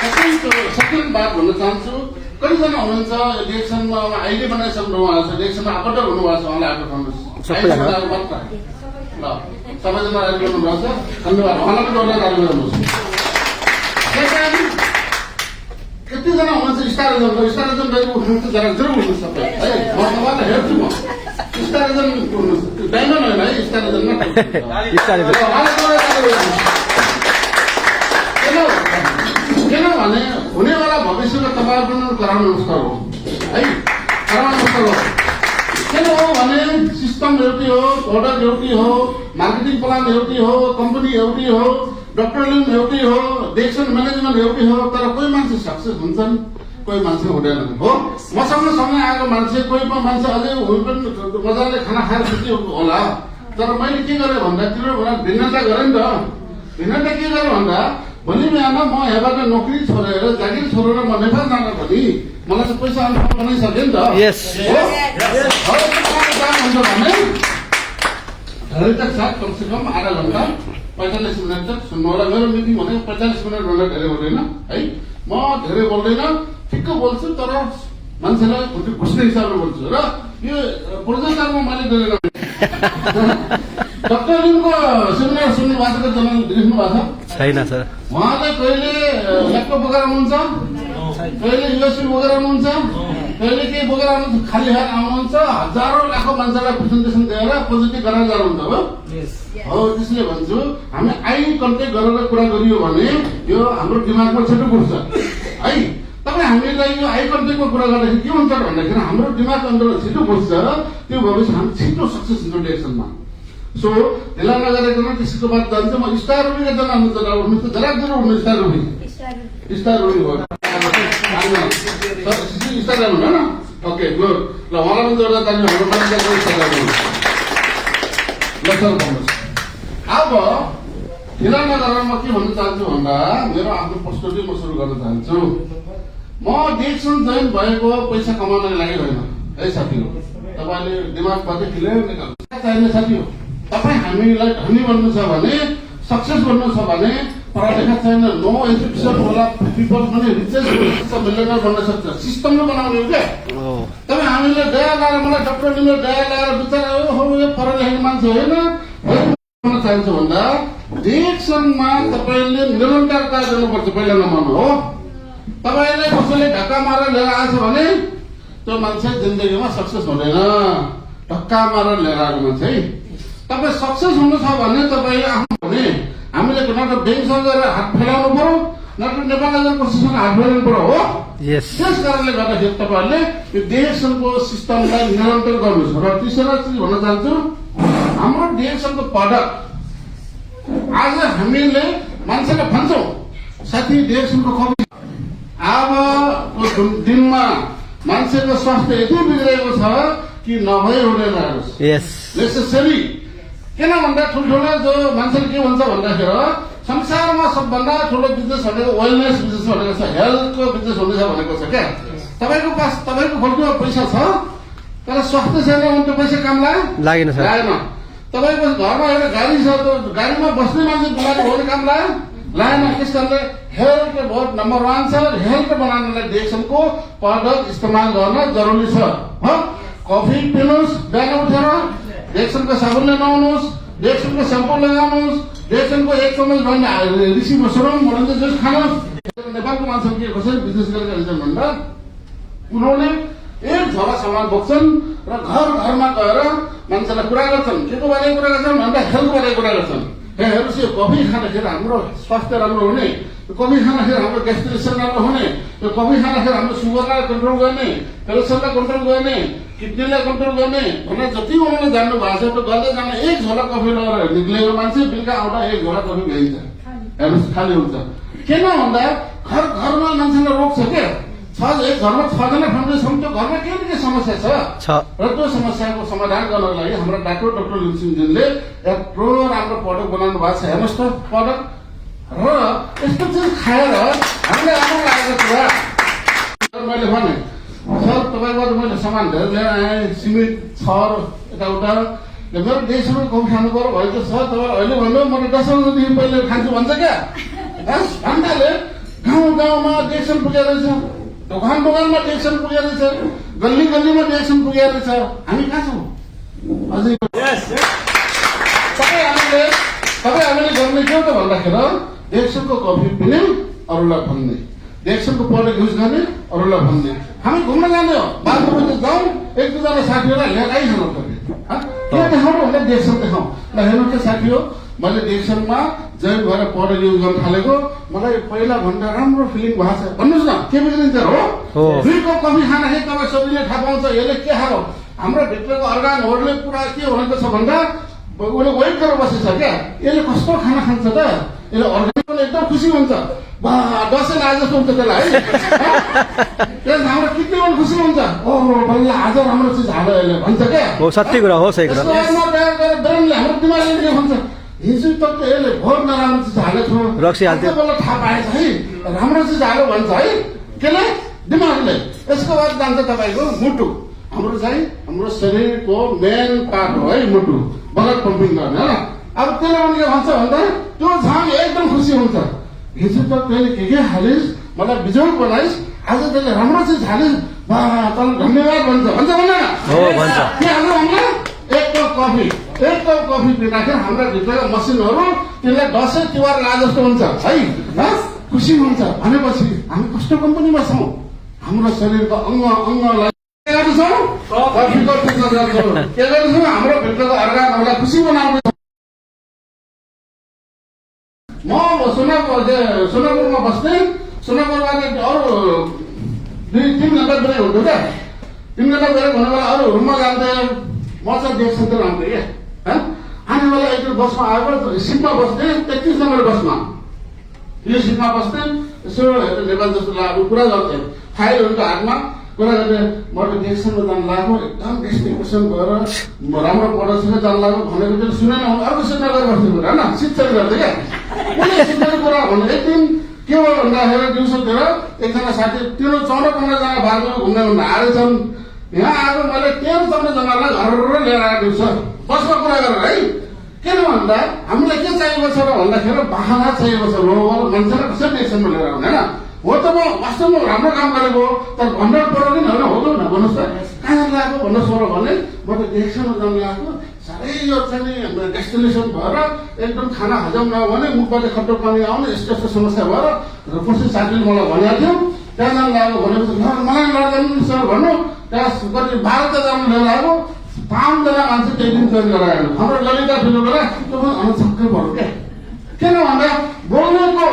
Second बात भन्न चाहन्छु कतिजना हुनुहुन्छ इलेक्सनमा अहिले बनाइसक्नु भएको छ इलेक्सनमा आकर्षण हुनुभएको छ उहाँलाई आकर्षण मात्र ल सबैजना राजी गर्नुभएको छ धन्यवाद उहाँलाई पनि जोडदार राजी गर्नुहोस् कतिजना हुनुहुन्छ स्टारिजम उठ्नुहुन्छ जरा जरुर उठ्नु सबै है म तपाईँलाई हेर्छु म स्टारिजम उठ्नुहोस् डायमन्ड होइन है स्टारिजममा किनभने हुनेवाला भविष्यमा तपाईँहरू पनि गराउने अवस्था हो है गराउने अवस्था हो किन हो भने सिस्टम एउटै हो प्रोडक्ट एउटै हो मार्केटिङ प्लान एउटै हो कम्पनी एउटै हो डक्टरलिङ एउटै हो डिरेक्सन म्यानेजमेन्ट एउटै हो तर कोही मान्छे सक्सेस हुन्छन् कोही मान्छे हुँदैनन् हो मसँग सँगै आएको मान्छे कोही मान्छे अझै मजाले खाना खाएर छुट्टी होला तर मैले के गरेँ भन्दाखेरि भिन्नता गरेँ नि त भिन्नता के गरेँ भन्दा भोलि बिहान म यहाँबाट नोकरी छोडेर जागिर छोडेर म नेपाल जान पनि मलाई चाहिँ पैसा अनुसार बनाइसकेँ नि त भने धेरै तक साथ कमसेकम आधा घन्टा 45 मिनट तक सुन्नु होला मेरो मिटिङ भनेको 45 मिनट भन्दा धेरै हुँदैन है म धेरै बोल्दैन ठिक्क बोल्छु तर मान्छेलाई घुस्ने हिसाबले बोल्छु र यो प्रोजेक्टरमा मैले धेरै डक्टर लिमको सेमिनार सुन्नु भएको छ देख्नु भएको छ छैन सर उहाँले कहिले ल्यापटप बोकेर आउनुहुन्छ कहिले युएसबी बोकेर आउनुहुन्छ कहिले के बोकेर आउनुहुन्छ खाली हात आउनुहुन्छ हजारौं लाखौं मान्छेलाई प्रेजेन्टेसन दिएर पोजिटिभ गरेर जानुहुन्छ हो त्यसले भन्छु हामी आई कन्ट्याक्ट गरेर कुरा गरियो भने यो हाम्रो दिमागमा छिटो घुस्छ है तपाईँ हामीलाई यो आई कन्ट्याक्टको कुरा गर्दाखेरि के हुन्छ भन्दाखेरि हाम्रो दिमाग अन्तर छिटो घुस्छ त्यो भएपछि हामी छिटो सक्सेस हुन्छ डिरेक्सनमा सो ढिला नगरिकन त्यसको बाद जान्छ म स्टार रुबीका जना हुनुहुन्छ जरा जरुर हुनु स्टार रुबी भयो स्टार हुनु न ओके गुड ल उहाँलाई पनि जोड्दा ताली हाम्रो म्यानेजरको स्टार ल सर भन्नुहोस् अब ढिला नगरेर म के भन्न चाहन्छु भन्दा मेरो आफ्नो पर्सनली म सुरु गर्न चाहन्छु म डिरेक्सन जोइन भएको पैसा कमाउनको लागि होइन है साथी हो तपाईँले दिमागबाट क्लियर निकाल्नु चाहिने साथी हो तपाईँ हामीलाई धनी बन्नु छ भने सक्सेस बन्नु छ भने पढालेखा छैन नो एजुकेसन होला पिपल पनि रिचेस्ट मिलियनर बन्न सक्छ सिस्टमले बनाउने हो क्या तपाईँ हामीले दया लाएर मलाई डक्टर लिएर दया लाएर बिचरा हो यो पढालेखेको मान्छे होइन भन्न चाहन्छु भन्दा डिरेक्सनमा तपाईँले निरन्तरता दिनुपर्छ पहिला नम्बर हो तपाईँले कसैले ढक्का मारेर लिएर आएछ भने त्यो मान्छे जिन्दगीमा सक्सेस हुँदैन ढक्का मारेर लिएर आएको मान्छे है तपाईँ सक्सेस हुनु छ भने तपाईँ आफ्नो भने हामीले न त ब्याङ्कसँग गएर हात फैलाउनु पर्यो न त नेपाल नगर प्रशासनसँग हात फैलाउनु पर्यो हो त्यस कारणले गर्दाखेरि तपाईँहरूले यो डिरेक्सनको सिस्टमलाई निरन्तर गर्नुहोस् र तेस्रो चिज भन्न चाहन्छु हाम्रो डिरेक्सनको प्रडक्ट आज हामीले मान्छेलाई भन्छौँ साथी डिरेक्सनको कपी अबको दिनमा मान्छेको स्वास्थ्य यति बिग्रेको छ कि नभए हुँदैन नेसेसरी किन भन्दा ठुल्ठुलो जो मान्छेले के भन्छ भन्दाखेरि संसारमा सबभन्दा ठुलो बिजनेस भनेको वेलनेस बिजनेस भनेको छ हेल्थको बिजनेस हुनेछ भनेको छ क्या तपाईँको पास तपाईँको खोल्टुमा पैसा छ तर स्वास्थ्य छैन भने त्यो पैसा काम लागेन तपाईँको घरमा एउटा गाडी छ त्यो गाडीमा बस्ने मान्छे बिमारी हुने काम लागेन त्यस कारणले हेल्थ बहुत नम्बर 1 छ हेल्थ बनाउनलाई डिरेक्सनको प्रडक्ट इस्तेमाल गर्न जरुरी छ कफी पिनुहोस् बिहान उठेर डिरेक्सनको साबुनले नुहाउनुहोस् डिरेक्सनको स्याम्पू लगाउनुहोस् डिरेक्सनको 1 चम्मच भन्ने ऋषि मसरुम भनिन्छ जस खानुहोस् नेपालको मान्छेले के कसरी बिजनेस गरेका रहेछन् भन्दा उनीहरूले एक झोला सामान बोक्छन् र घर घरमा गएर मान्छेलाई कुरा गर्छन् के को बारे कुरा गर्छन् भन्दा हेल्थ बारे कुरा गर्छन् हेर्नुहोस् यो कफी खाँदाखेरि हाम्रो स्वास्थ्य राम्रो हुने कफी खाँदाखेरि हाम्रो ग्यास्ट्रिक राम्रो हुने यो कफी खाँदाखेरि हाम्रो सुगरलाई कन्ट्रोल गर्ने प्रेसरलाई कन्ट्रोल गर्ने किडनीलाई कन्ट्रोल गर्ने भनेर जति उनीहरूले जान्नु भएको छ त्यो गर्दै जान एक झोला कफी लगेर निक्लेको मान्छे बेलुका आउँदा एक झोला कफी भइन्छ हेर्नुहोस् खाली हुन्छ किन भन्दा घर घरमा मान्छेलाई रोग छ क्या एक घरमा 6 जना फ्यामिली छौँ त्यो घरमा के न के समस्या छ र त्यो समस्याको समाधान गर्नको लागि हाम्रो डाक्टर लिमसिङजीले यत्रो राम्रो प्रडक्ट बनाउनु भएको छ हेर्नुहोस् त प्रडक्ट र यस्तो चिज खाएर हामीलाई राम्रो लागेको कुरा मैले भने सर तपाईँबाट मैले सामान धेरै लिएर आएँ सिमेन्ट छर यताउता मेरो 150 कफी खानु पर्यो भएको छ तपाईँ अहिले भन्नु म 10 बजीदेखि पहिले खान्छु भन्छ क्या भन्नाले गाउँ गाउँमा डिएक्सन पुगेको रहेछ, दोकानमा डिएक्सन पुगेको रहेछ, गल्लीमा डिएक्सन पुगेको रहेछ। हामी कहाँ छौँ अझै? तपाईँ हामीले गर्ने के हो त भन्दाखेरि डिएक्सनको कफी पिने, अरूलाई भन्ने, डिएक्सनको प्रडक्ट युज गर्ने, अरूलाई भन्ने। हामी घुम्न जाने हो, बाथरुममा जाउँ, एक दुईजना साथीहरूलाई लिएर आइहाल्नु पर्ने। के देखाउनु भन्दा डिएक्सन देखाउँ। ल हेर्नु त साथी हो, मैले डिएक्सनमा जय भएर प्रडक्ट युज गर्न थालेको, मलाई पहिला भन्दा राम्रो फिलिङ भएको छ। भन्नुहोस् न के बिग्रिन्छ हो? 2 कप कफी खाँदाखेरि तपाईँ सबैले थाहा पाउँछ यसले के खायो। हाम्रो भित्रको अर्गानहरूले पुरा के भनेको छ भन्दा उसले वेट गरेर बसेछ क्या, यसले कस्तो खाना खान्छ त, यसले अर्गान एकदम खुसी हुन्छ। दसैँ आज जस्तो हुन्छ त्यसलाई है। त्यस हाम्रो किति पनि खुसी हुन्छ, ओहो बल्ल आज राम्रो चिज हाल्यो यसले भन्छ क्या। हो सत्य कुरा हो, सही कुरा। हाम्रो दिमागले के भन्छ, हिजो तक यसले बहुत नराम्रो चिज हालेको थियो, रक्सी हाल्थ्यो, बल्ल थाहा पाएछ है राम्रो चिज हाल्यो भन्छ है। केले? दिमागले। यसको बाद जान्छ तपाईँको मुटु। हाम्रो चाहिँ हाम्रो शरीरको मेन पार्ट हो है मुटु, बगल पम्पिङ गर्ने होइन। अब त्यसले पनि के भन्छ भन्दा त्यो झाम एकदम खुसी हुन्छ। हिजो त तैँले के हालिस्, मलाई बिजोग बनाइस्, आज तैँले राम्रो चिज हालिस्, तँलाई धन्यवाद भन्छ भन्छ भन्दैन? भन्छ। के हाल्नु भन्दा एक कप कफी पिँदाखेरि हाम्रा भित्रका मसिनहरू त्यसलाई दसैँ तिहार ला जस्तो हुन्छ है, खुसी हुन्छ। भनेपछि हामी कस्तो कम्पनीमा छौँ? हाम्रो शरीरको अङ्गलाई के गर्छौँ? कफीको ट्रिटमेन्ट गर्छौँ। के गर्छौँ? हाम्रो भित्रको अर्गानहरूलाई खुसी बनाउँछौँ। म सोनापुरमा बस्थेँ, सोनापुरबाट अरू 2-3 घन्टा बेला हुन्थ्यो क्या। 3 घन्टा बेला भन्ने बेला अरू रुममा जान्थेँ, म चाहिँ डिएक्सन त लान्थेँ क्या। आने बेला एक बसमा आएको, सिटमा बस्थेँ 33 नम्बर बसमा। यो सिटमा बस्थेँ, यसो हेर्दै नेपाल जस्तो लाग्यो, कुरा गर्थेँ, फाइलहरूको हातमा कुरा गर्दै। म त डिएक्सनमा जानु लाग्यो, एकदम डेस्टिनेसन गएर राम्रो प्रदर्शन जानु लाग्यो भनेको चाहिँ सुनेन, अर्को सिटमा गएर बस्थेँ कुरा होइन, सिट चेन्ज गर्थेँ क्या। कुनै सिटको कुरा भने एक दिन के भयो भन्दाखेरि दिउँसोतिर एकजना साथी 13-14-15जना बारमा घुम्न आएछन्। यहाँ आएको मैले 13-14जनालाई घर लिएर आएको दिउँसो बसमा कुरा गरेर है। किन भन्दा हामीलाई के चाहिएको छ र भन्दाखेरि बाहना चाहिएको छ, मान्छेलाई कसरी डिएक्सनमा लिएर आउने होइन। हो त म वास्तवमा राम्रो काम गरेको, तर भन्नु पऱ्यो कि होइन, हो कि न भन्नुहोस् त, कहाँ लगाएको भन्नुहोस् पऱ्यो भने म त डिएक्सनमा जानु लगाएको। साह्रै यो चाहिँ डेस्टिनेसन भएर एकदम खाना हजम नभयो भने मुखबाट खट्टो पानी आउने यस्तो यस्तो समस्या भएर पछि साथीले मलाई भनेको थियो त्यहाँ जानु लाग्यो। भनेपछि मलाई लड्दैन सर भन्नु, त्यहाँ कति 12जना लिएर आएको, 5जना मान्छे त्यही दिन जोइन गरायो। हाम्रो ललिता ठुलो बेला त्यो पनि अनसक्कै भयो क्या। किन भन्दा बोल्नेको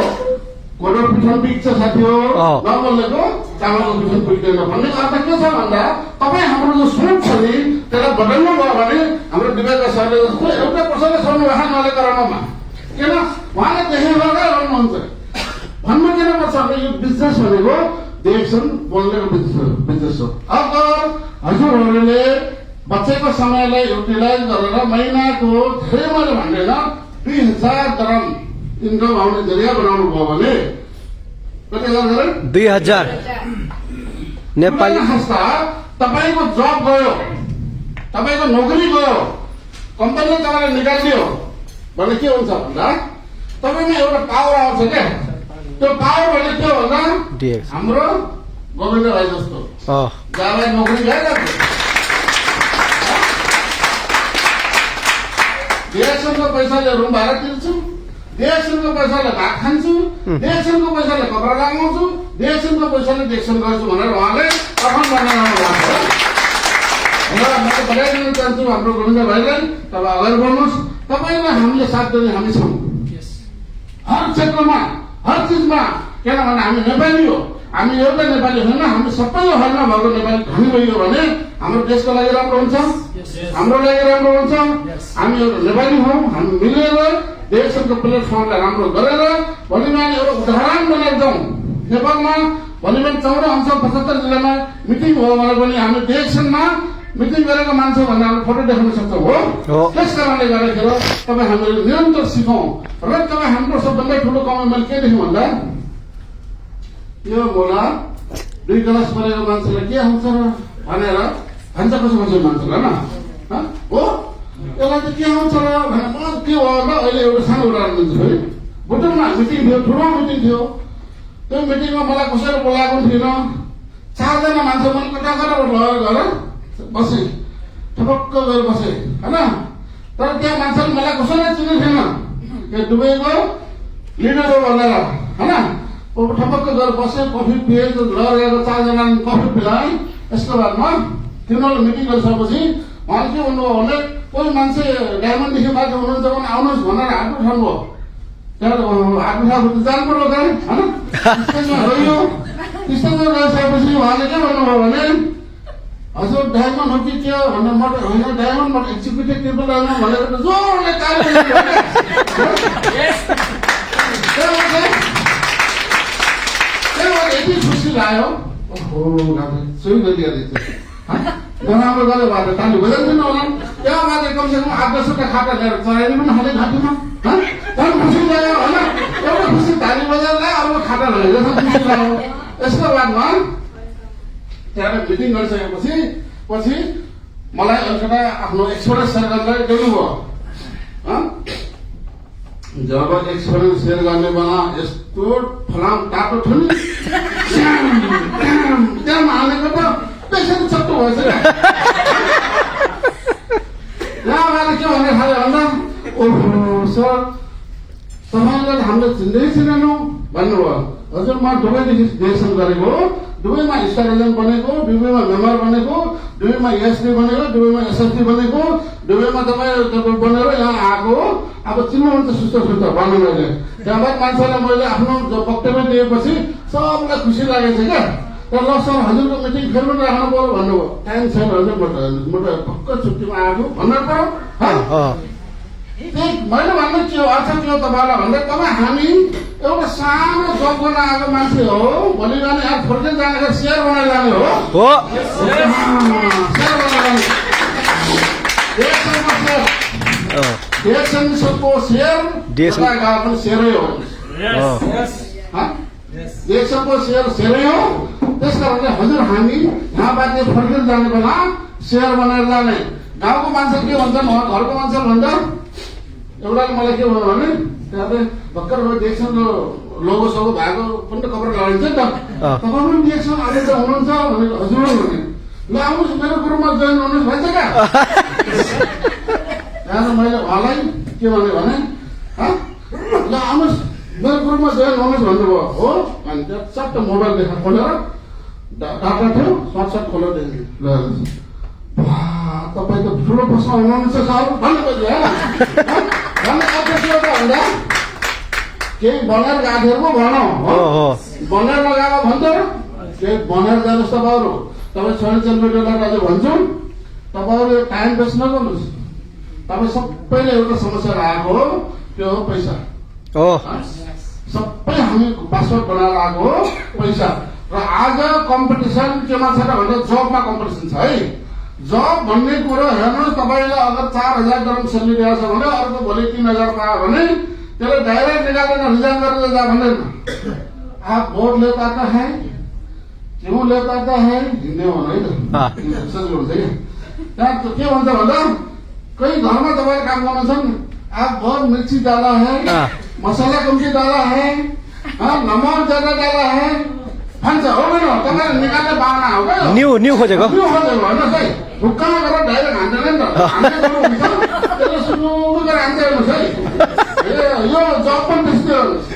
घोडो पिठन बिग्छ साथी हो, नबोल्नेको चामलको पिठन पुग्दैन भन्ने अर्थ के छ भन्दा तपाईँ हाम्रो जो सोच छ नि त्यसलाई बदल्नु भयो भने हाम्रो विवेक सरले जस्तो एउटा कसैले सोध्नु भएको नले कराउनमा किन उहाँले देखेर गर्नुहुन्छ भन्नु किन पर्छ भने यो बिजनेस भनेको डिएक्सन बोल्नेको बिजनेस हो। अगर हजुरहरूले बचेको समयलाई युटिलाइज गरेर महिनाको धेरै मैले भन्दैन 2000 दरम इन्कम आउने जरिया बनाउनु भयो भने कति गरेर 2000 नेपाली संस्था तपाईको जब गयो, तपाईको नोकरी गयो, कम्पनीले तपाईँलाई निकालिदियो भने के हुन्छ भन्दा तपाईँमा एउटा पावर आउँछ क्या। त्यो पावर भने के भन्दा हाम्रो गोविन्द भाइ जस्तो जहाँलाई नोकरी गएको डिएक्सनको पैसाले रुम भाडा तिर्छु, डिएक्सनको पैसाले भात खान्छु, डिएक्सनको पैसाले कपडा लगाउँछु, डिएक्सनको पैसाले डिएक्सन गर्छु भनेर उहाँले कथन बनाउनु भएको छ। र म त बताइदिन चाहन्छु हाम्रो गोविन्द भाइलाई, तपाईँ अगाडि बढ्नुहोस्। तपाईँलाई हामीले साथ दिने हामी छौँ हर क्षेत्रमा, हर चिजमा। किनभने हामी नेपाली हो, हामी एउटा नेपाली होइन, हामी सबैले हरमा भएको नेपाली धनी भइयो भने हाम्रो देशको लागि राम्रो हुन्छ, हाम्रो लागि राम्रो हुन्छ। हामी एउटा नेपाली हौँ, हामी मिलेर डिएक्सनको प्लेटफर्मलाई राम्रो गरेर भोलि बिहान एउटा उदाहरण बनाएर जाउँ। नेपालमा भोलि बिहान 14 अञ्चल 75 जिल्लामा मिटिङ भयो भने पनि हामी डिएक्सनमा मिटिङ गरेको मान्छे भन्दा हामी फोटो देखाउन सक्छौँ हो। त्यस कारणले गर्दाखेरि तपाईँ हामीले निरन्तर सिकौँ र तपाईँ हाम्रो सबभन्दा ठुलो कमाइ मैले के देखेँ भन्दा यो बोला 2 क्लास पढेको मान्छेलाई के आउँछ र भनेर भन्छ कसो मान्छे होइन हो। यसलाई चाहिँ के आउँछ र भनेर म के हो र अहिले एउटा सानो उदाहरण दिन्छु है। भुटानमा मिटिङ थियो, ठुलो मिटिङ थियो, त्यो मिटिङमा मलाई कसैले बोलाएको पनि थिएन। 4 जना मान्छे मैले कता लगेर गएर बसेँ, ठपक्क गएर बसेँ होइन। तर त्यहाँ मान्छेले मलाई कसैले चिनेको थिएन, यो दुबईको लिडर हो भनेर होइन। ठपक्क गएर बसेँ, कफी पिएँ, लगेर 4 जनाले कफी पिलाएँ। यसको बादमा तिनीहरूले मिटिङ गरिसकेपछि उहाँले के भन्नुभयो भने कोही मान्छे डायमन्डदेखि बाटो हुनुहुन्छ भने आउनुहोस् भनेर हात उठाउनुभयो। त्यहाँ हात उठाएको जानु पर्यो गाडी होइन। स्टेजमा गयो, स्टेजमा गइसकेपछि उहाँले के भन्नुभयो भने हजुर डायमन्ड हो कि के हो भनेर म होइन डायमन्ड म एक्जिक्युटिभ ट्रिपल होइन भनेर जोडले ताली यति खुसी लाग्यो। ओहो सोही गरिदिएर नराम्रो गऱ्यो भने ताली बजाइदिनु होला। त्यहाँ माथि कमसेकम 8-10 खाता लिएर चढाइदिनु पनि हाले घाँटीमा झन् खुसी लाग्यो होइन। एउटा खुसी ताली बजारलाई अब खाता लगेर खुसी लाग्यो। यसको बादमा त्यहाँ मिटिङ गरिसकेपछि मलाई एउटा आफ्नो एक्सपिरियन्स सेयर गर्नलाई दिनुभयो। जब एक्सपिरियन्स सेयर गर्ने बेला यस्तो फलाम टाटो थियो नि त्यहाँ हालेको त पेसेन्ट चट्टो भएछ क्या। यहाँ आएर के भन्ने थाल्यो भन्दा ओहो सर तपाईँलाई हामीले चिन्दै चिनेनौँ भन्नुभयो। हजुर म दुबईदेखि डिरेक्सन गरेको, दुबईमा स्टार एजेन्ट बनेको, दुबईमा मेम्बर बनेको, दुबईमा एसडी बनेको, दुबईमा एसएसडी बनेको, दुबईमा तपाईँ बनेर यहाँ आएको। अब चिन्नुहुन्छ सुस्त भन्नु मैले। त्यहाँबाट मान्छेलाई मैले आफ्नो वक्तव्य दिएपछि सबलाई खुसी लागेको छ क्या। र ल सर हजुरको मिटिङ फेरि पनि राख्नु पर्यो भन्नुभयो। टाइम छैन हजुर म पक्का छुट्टीमा आएको भन्नु पर्यो। मैले भन्नु के हो अर्थ के हो तपाईँलाई भन्दा तपाईँ हामी एउटा सानो जब गर्न आएको मान्छे हो, भोलि जाने यहाँ फर्केर जाने सेयर बनाएर जाने हो। डिरेक्सनको सेयर पनि सेयरै हो। डिरेक्सनको सेयर सेयरै हो। त्यस कारणले हजुर हामी यहाँबाट फर्केर जाने बेला सेयर बनाएर जाने। गाउँको मान्छे के भन्छन्, घरको मान्छे भन्छ एउटाले मलाई के भन्यो भने त्यहाँ भर्खर डिरेक्सन लोगो सोगो भएको पनि त कपडा लगाइन्छ नि त, तपाईँ पनि डिरेक्सन अहिले त हुनुहुन्छ भने हजुर भने ल आउनुहोस् मेरो ग्रुपमा जोइन हुनुहोस् भन्छ क्या। त्यहाँ मैले उहाँलाई के भने ल आउनुहोस् मेरो ग्रुपमा जोइन हुनुहोस् भन्नुभयो। हो अनि त्यहाँ चट्ट मोबाइल देखा खोलेर डाटा थियो सर्ट खोलेर तपाईँ त ठुलो प्रश्न हुनुहुन्छ सर भन्नुभयो भन्दा केही बनेर गएको पो भनौँ बनेर लगाएको भन्छ र केही बनेर जानुहोस् तपाईँहरू। तपाईँ शनिचर मिडियालाई अझै भन्छु तपाईँहरू टाइम वेस्ट नगर्नुहोस्। तपाईँ सबैले एउटा समस्या आएको हो, त्यो हो पैसा। सबै हामी पासवर्ड बनाएर आएको हो पैसा। र आज कम्पिटिसन केमा छ भन्दा जबमा कम्पिटिसन छ है। जब भन्ने कुरो हेर्नुहोस्, तपाईँले अगर 4,000 dirham स्यालेरी दिएको छ भने अर्को भोलि 3,000 पायो भने त्यसले डाइरेक्ट निकालेर रिजाइन गरेर जा भन्दैन। आप वोट लेता है क्यों लेता है हिँड्ने हो है त सजिलो हुन्छ क्या। त्यहाँ के भन्छ भन्दा कोही घरमा तपाईँले काम गर्नुहुन्छ नि आप बहुत मिर्ची डाला है, मसाला कम्ती डाला है, नमक ज्यादा डाला है भन्छ हो भने तपाईँले निकाल्ने बाहना हो क्या। न्यू खोजेको भन्नुहोस् है। ढुक्कामा गरेर डाइरेक्ट हान्दैन नि त, त्यसले सुरु गरेर हान्दै हेर्नुहोस् है। यो जब पनि त्यस्तै हेर्नुहोस्।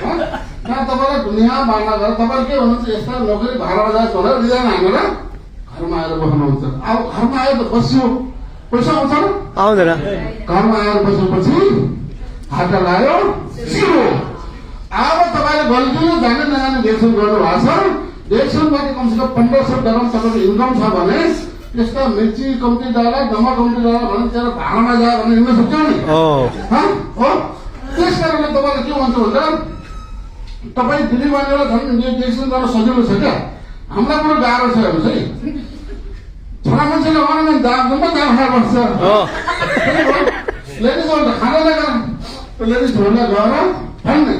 त्यहाँ तपाईँलाई दुनियाँ बाँड्न गरेर तपाईँले के भन्नुहुन्छ यस्ता नोकरी भाडा जाओस् भनेर रिजाइन हानेर घरमा आएर बस्नुहुन्छ। अब घरमा आएर त बस्यो पैसा आउँछ र आउँदैन। घरमा आएर बसेपछि हात लाग्यो जिरो। अब तपाईँले गल्तीले जाने नजाने डिरेक्सन गर्नुभएको छ। डिरेक्सनबाट कमसेकम 1,500 dirham तपाईँको इन्कम छ भने त्यसको मिर्ची कम्ती डाला नमक कम्ती डाला भने त्यहाँ भाडामा जायो भने हिँड्न सक्छ नि हो। त्यस कारणले तपाईँले के भन्छ भन्दा तपाईँ दिल्ली बनेर झन् डिरेक्सन गर्न सजिलो छ क्या। हामीलाई पनि गाह्रो छ हेर्नुहोस् है। छोरा मान्छेले भने जम्मा दाम खाएर बस्छ। लेडिजहरू त खाना लगाएर लेडिजहरूलाई गएर भन्ने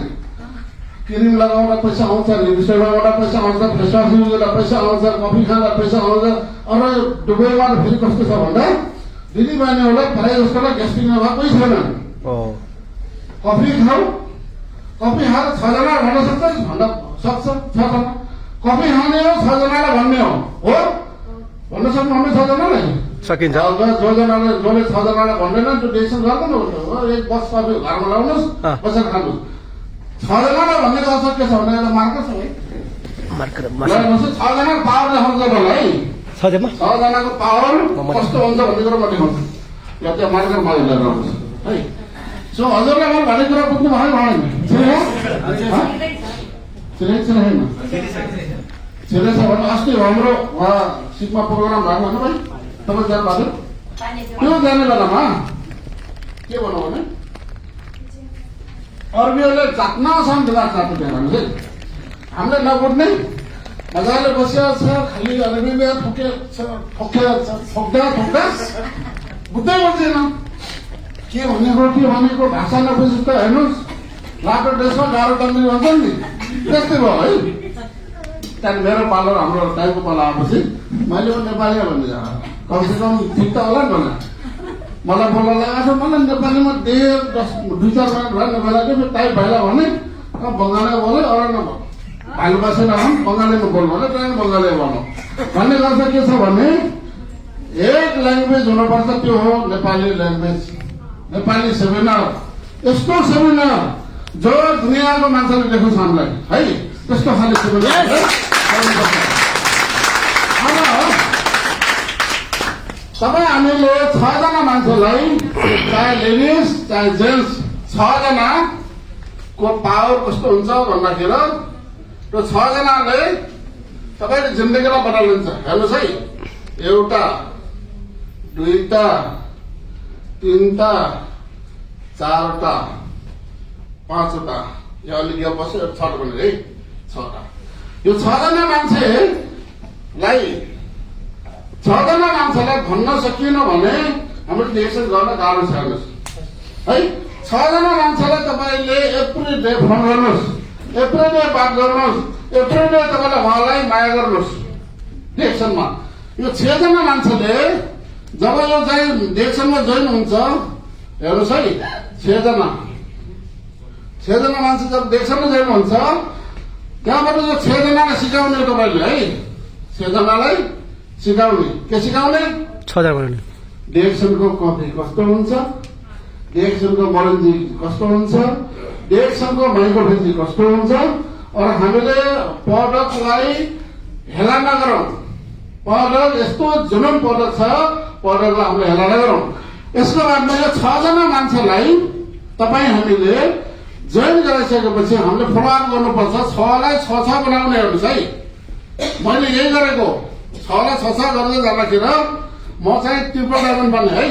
क्रिम लगाउँदा पैसा आउँछ, लिपस्टिक लगाउँदा पैसा आउँछ, फेसवास युज गर्दा पैसा आउँछ, कफी खाँदा पैसा आउँछ। अरू दुबईमा फेरि कस्तो छ भन्दा दिदी बहिनीहरूलाई प्रायः जस्तोलाई ग्यास्ट्रिक नभएको छैन। कफी खाऊ, कफी खाएर 6 जना भन्न सक्छ भन्दा सक्छ 6 जना कफी खाने हो 6 जनालाई भन्ने हो भन्न सक्नुहुन्न 6 जनालाई सकिन्छ जसले 6 जनालाई भन्दैन त्यो डिसिसन गर्दैन हो एक बस कफी घरमा ल्याउनुहोस् बसेर खानुहोस् 6 जनालाई भन्ने अर्थ के छ भने मार्केट छ है मार्कर 6 जनाको पावर देखाउँछ है 6 जना 6 जनाको पावर कस्तो हुन्छ भन्ने कुरो म देखाउँछु या त्यो मार्केट मैले लिएर आउँछु है सो हजुरलाई मैले भनेको कुरा बुझ्नु भयो भएन छिरेछ भने अस्ति हाम्रो उहाँ सिटमा प्रोग्राम भएको होइन भाइ तपाईँ जानु भएको त्यो जाने बेलामा के भनौँ भने अरूले जात्नसम्म बेला जानु त्यहाँ भने हामीले नबुझ्ने मजाले बसिया छ खालि अलिअलि ठोक्दा बुझ्दै बस्दैन के भनेको भाषा नबुझे त हेर्नुहोस् लाटो ड्रेसमा गाह्रो टङ्गी भन्छ नि त्यस्तै भयो है त्यहाँदेखि मेरो पार्लर हाम्रो टाइपको पाला आएपछि मैले नेपाली भन्ने कमसेकम ठिक त होला नि भने मलाई बोल्न लगाएको मलाई नेपालीमा 2-4 मिनट भयो नेपाली टाइप भएला भने बङ्गाली बोल्यो अरू नबोल भालु बसेर बङ्गालीमा बोल भने त्यहाँ बङ्गाली भनौँ भन्ने गर्छ के छ भने एक ल्याङ्ग्वेज हुनुपर्छ त्यो हो नेपाली ल्याङ्ग्वेज नेपाली सेमिनार यस्तो सेमिनार जो दुनियाँको मान्छेले देखोस् हामीलाई है त्यस्तो खाले सेमिनार तपाईँ हामीले 6 जना मान्छेलाई चाहे लेडिज चाहे जेन्ट्स 6 जनाको पावर कस्तो हुन्छ भन्दाखेरि त्यो 6 जनाले तपाईँले जिन्दगीलाई बनाइदिन्छ हेर्नुहोस् है 1 2 3 4 5 यो अलिक यो बस्यो 6 भने है 6 यो 6 जना मान्छेलाई 6 जना मान्छेलाई भन्न सकिएन भने हाम्रो डिसिसन गर्न गाह्रो छ हेर्नुहोस् है 6 जना मान्छेलाई तपाईँले एभ्री डे फोन गर्नुहोस् एभ्री डे बात गर्नुहोस् एभ्री डे तपाईँले उहाँलाई माया गर्नुहोस् डिसिसनमा यो 6 जना मान्छेले जब यो चाहिँ डिसिसनमा जोइन हुन्छ हेर्नुहोस् है 6 जना मान्छे जब डिसिसनमा जोइन हुन्छ त्यहाँबाट यो 6 जनालाई सिकाउने तपाईँले है 6 जनालाई सिकाउने के सिकाउने 6 जना डिरेक्सनको कफी कस्तो हुन्छ डिरेक्सनको मरन्जी कस्तो हुन्छ डिरेक्सनको माइक्रोफेन्जी कस्तो हुन्छ और हामीले पदकलाई हेला नगरौँ पदक यस्तो जुनुन पदक छ पदकलाई हामीले हेला नगरौँ यसको बादमा यो 6 जना मान्छेलाई तपाईँ हामीले जोइन गराइसकेपछि हामीले फलोअप गर्नुपर्छ 6 लाई 6 बनाउने हेर्नुहोस् है मैले यही गरेको 6 लाई 6 गर्दै जाँदाखेरि म चाहिँ ट्रिपल डायमन्ड बन्ने है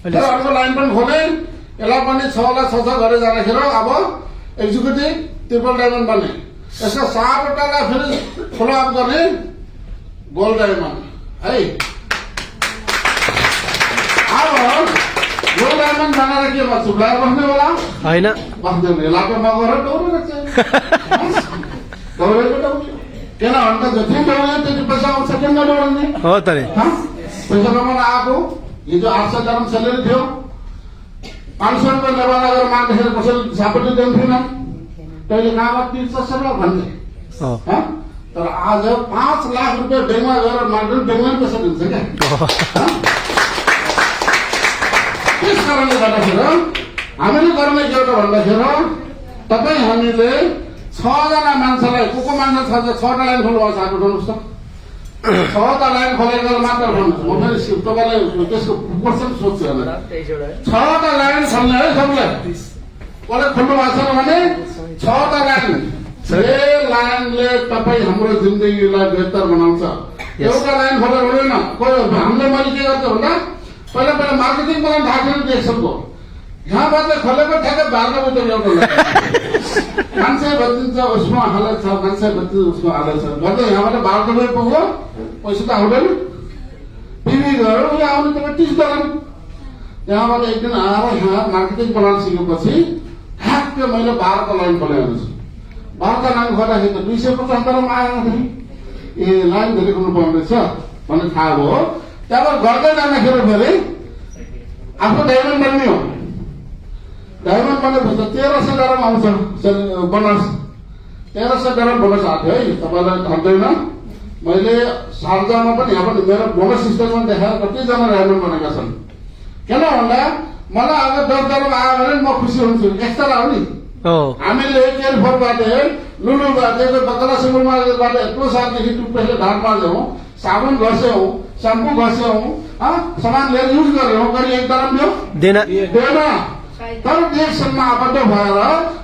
अर्को लाइन पनि खोले यसलाई पनि 6 लाई 6 गर्दै जाँदाखेरि अब एक्जिक्युटिभ ट्रिपल डायमन्ड बन्ने यसको 7 वटालाई फेरि फलोअप गर्ने गोल्ड डायमन्ड है अब गोल्ड डायमन्ड बनाएर के गर्छु ब्ल्याक बस्ने होला होइन बस्दैन इलाका नगरेर दौडेर चाहिँ दौडेको किन भन्दा जति दौड्यो त्यति पैसा आउँछ किन नदौड्ने हो त नि पैसा कमाउन आएको हिजो 800 ग्राम स्यालेरी थियो 500 रुपियाँ लेबर लगेर माग्दाखेरि कसैले सापटी दिन्थेन तैँले कहाँबाट तिर्छ सर भन्ने तर आज 5 लाख रुपियाँ ब्याङ्कमा गएर माग्दा ब्याङ्कमा पैसा दिन्छ क्या त्यस कारणले गर्दाखेरि हामीले गर्ने के हो भन्दाखेरि तपाईँ हामीले 6 जना मान्छेलाई को मान्छे छ 6टा लाइन खोल्नु भएको छ भन्नुहोस् त 6टा लाइन खोलेर मात्र भन्नुहोस् म फेरि तपाईँलाई त्यसको पर्सेन्ट सोध्छु होला 6टा लाइन खोल्ने है सबैलाई कसले खोल्नु भएको छ भने 6टा लाइन ये लाइनले तपाईँ हाम्रो जिन्दगीलाई बेहतर बनाउँछ एउटा लाइन खोलेर हुँदैन हामीले मैले के गर्छु भन्दा पहिला मार्केटिङ प्लान ढाकेर देख्छको यहाँबाट खोलेको ठ्याक्कै बाह्र बजे एउटा मान्छे भनिदिन्छ उसमा हालत छ मान्छे भनिदिन्छ उसमा हालत छ गर्दै यहाँबाट 12 बजे पुग्यो पैसा त आउँदैन टिभी गयो उयो आउने तपाईँ 30 डलर त्यहाँबाट एक दिन आएर यहाँ मार्केटिङ प्लान सिकेपछि ठ्याक्कै मैले 12 को लाइन खोलेको छु 12 को लाइन खोल्दाखेरि त 250 डलरमा आयो ए लाइन धेरै खोल्नु पर्नेछ भन्ने थाहा भयो त्यहाँबाट गर्दै जाँदाखेरि फेरि आफ्नो डायमन्ड बन्ने हो डायमन्ड बनेपछि 1300 डलरमा आउँछ बोनस 1300 डलर बोनस आएको थियो है, तपाईँलाई थाहा मैले शारजामा पनि यहाँ पनि मेरो बोनस सिस्टममा देखाएर कतिजना ऱ्यान्डम बनेका छन्। किन भन्दा मलाई अगर 10 डलर आयो भने म खुसी हुन्छु, एक्स्ट्रा हो नि। हामीले केयरफोरबाट लुलुबाट बकला सिमुलबाट यत्रो सालदेखि टुथपेस्टले ढाड मार्छौँ, साबुन घस्यौँ, स्याम्पू घस्यौँ, सामान लिएर युज गर्यौँ, कहिले एक तरफ दिएन। तर डिएक्सनमा आबद्ध भएर